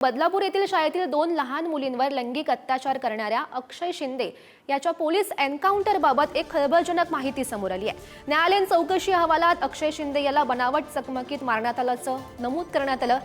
बदलापूर येथील शाळेतील 2 लहान मुलींवर लैंगिक अत्याचार करणाऱ्या अक्षय शिंदे याच्या पोलीस एन्काउंटरबाबत एक खळबळजनक माहिती समोर आली आहे। न्यायालयीन चौकशी अहवालात अक्षय शिंदे याला बनावट चकमकीत मारण्यात आल्याचं नमूद करण्यात आलं।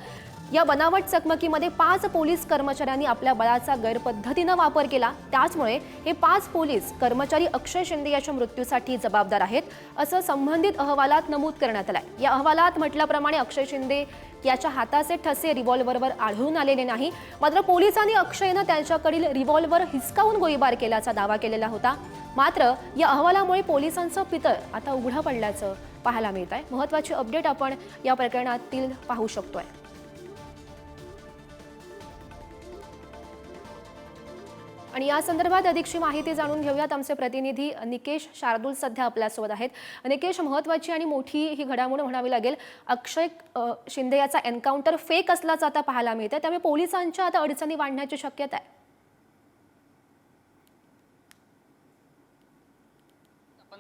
या बनावट चकमकीमध्ये 5 पोलीस कर्मचाऱ्यांनी आपल्या बळाचा गैरपद्धतीने वापर केला, त्याचमुळे हे 5 पोलीस कर्मचारी अक्षय शिंदे याच्या मृत्यूसाठी जबाबदार आहेत असं संबंधित अहवालात नमूद करण्यात आलंय। या अहवालात म्हटल्याप्रमाणे अक्षय शिंदे याच्या हाताचे ठसे रिव्हॉल्व्हरवर आढळून आलेले नाही, मात्र पोलिसांनी अक्षयने त्याच्याकडील रिव्हॉल्व्हर हिसकावून गोळीबार केल्याचा दावा केलेला होता। मात्र या अहवालामुळे पोलिसांचं पितळ आता उघडं पडल्याचं पाहायला मिळत आहे। महत्त्वाची अपडेट आपण या प्रकरणातील पाहू शकतोय। आणि या संदर्भात अधिकची माहिती जाणून घेऊयात। आमचे प्रतिनिधी निकेश शार्दूल सध्या आपल्यासोबत आहेत। निकेश, महत्त्वाची आणि मोठी ही घडामोड म्हणावी लागेल। अक्षय शिंदे याचा एन्काउंटर फेक असल्याचं आता पाहायला मिळतं, त्यामुळे पोलिसांच्या आता अडचणी वाढण्याची शक्यता आहे।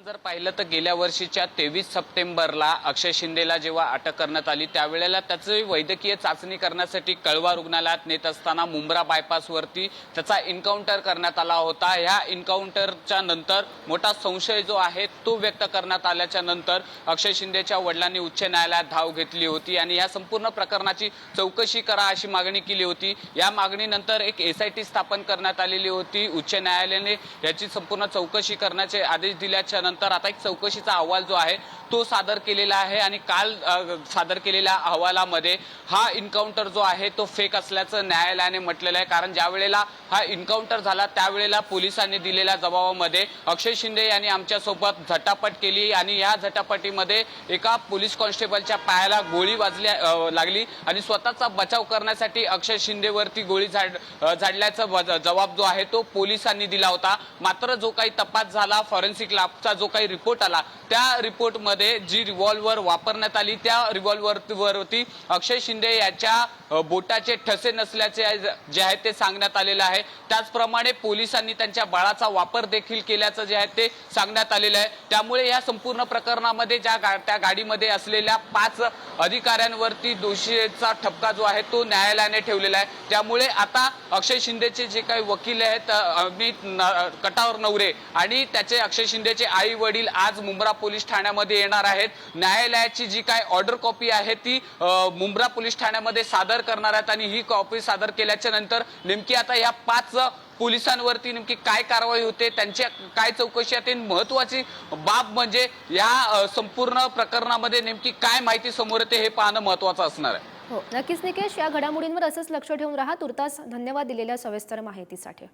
जर पाहिलं तर गेल्या वर्षीच्या 23 सप्टेंबरला अक्षय शिंदेला जेव्हा अटक करण्यात आली त्यावेळेला त्याची वैद्यकीय चाचणी करण्यासाठी कळवा रुग्णालयात नेत असताना मुंब्रा बायपासवरती त्याचा एन्काउंटर करण्यात आला होता। ह्या एन्काउंटरच्या नंतर मोठा संशय जो आहे तो व्यक्त करण्यात आल्याच्या नंतर अक्षय शिंदेच्या वडिलांनी उच्च न्यायालयात धाव घेतली होती आणि या संपूर्ण प्रकरणाची चौकशी करा अशी मागणी केली होती। या मागणीनंतर एक SIT स्थापन करण्यात आलेली होती। उच्च न्यायालयाने याची संपूर्ण चौकशी करण्याचे आदेश दिल्याच्या नंतर आता एक चौकशीचा अहवाल जो आहे तो सादर केलेला आहे आणि काल सादर केलेल्या अहवालामध्ये हा एन्काउंटर जो आहे तो फेक असल्याचं न्यायालयाने म्हटलेलं आहे। कारण ज्या वेळेला हा एन्काउंटर झाला त्यावेळेला पोलिसांनी दिलेल्या जबाबामध्ये अक्षय शिंदे यांनी आमच्या सोबत झटापट केली आणि या झटापटीमध्ये एका पोलीस कॉन्स्टेबलच्या पायाला गोळी लागली आणि स्वतःचा बचाव करण्यासाठी अक्षय शिंदेवरती गोळी झाडल्याचा जबाब जो आहे तो पोलिसांनी दिला होता। मात्र जो काही तपास झाला, फॉरेन्सिक लॅबचा जो काही रिपोर्ट आला, त्या रिपोर्टमध्ये जी रिव्हॉल्व्हर वापरण्यात आली त्या रिव्हॉल्व्हरवरती अक्षय शिंदे याच्या बोटाचे ठसे नसल्याचे जे आहे ते सांगण्यात आलेलं आहे। त्याचप्रमाणे पोलिसांनी त्यांच्या बळाचा वापर देखील केल्याचं जे आहे ते सांगण्यात आलेलं आहे। त्यामुळे या संपूर्ण प्रकरणामध्ये त्या गाडीमध्ये असलेल्या 5 अधिकाऱ्यांवरती दोषीचा ठपका जो आहे तो न्यायालयाने ठेवलेला आहे। त्यामुळे आता अक्षय शिंदेचे जे काही वकील आहेत अमित कटारनवरे आणि त्याचे अक्षय शिंदेचे आई वडील आज मुंब्रा पोलीस ठाण्यामध्ये येणार आहेत। न्यायालयाची जी काय ऑर्डर कॉपी आहे ती मुंब्रा पोलीस ठाण्यामध्ये सादर करणार आहेत आणि ही कॉपी सादर केल्याच्या नंतर नेमकी आता या 5 पोलिसांवरती नेमकी काय कारवाई होते, त्यांच्या काय चौकशी आहे, महत्त्वाची बाब म्हणजे या संपूर्ण प्रकरणामध्ये नेमकी काय माहिती समोर येते हे पाहणं महत्त्वाचं असणार आहे। हो, नक्कीच निकेश, या घडामोडींवर असंच लक्ष ठेवून राहा। तुर्तास धन्यवाद दिलेल्या सविस्तर माहितीसाठी।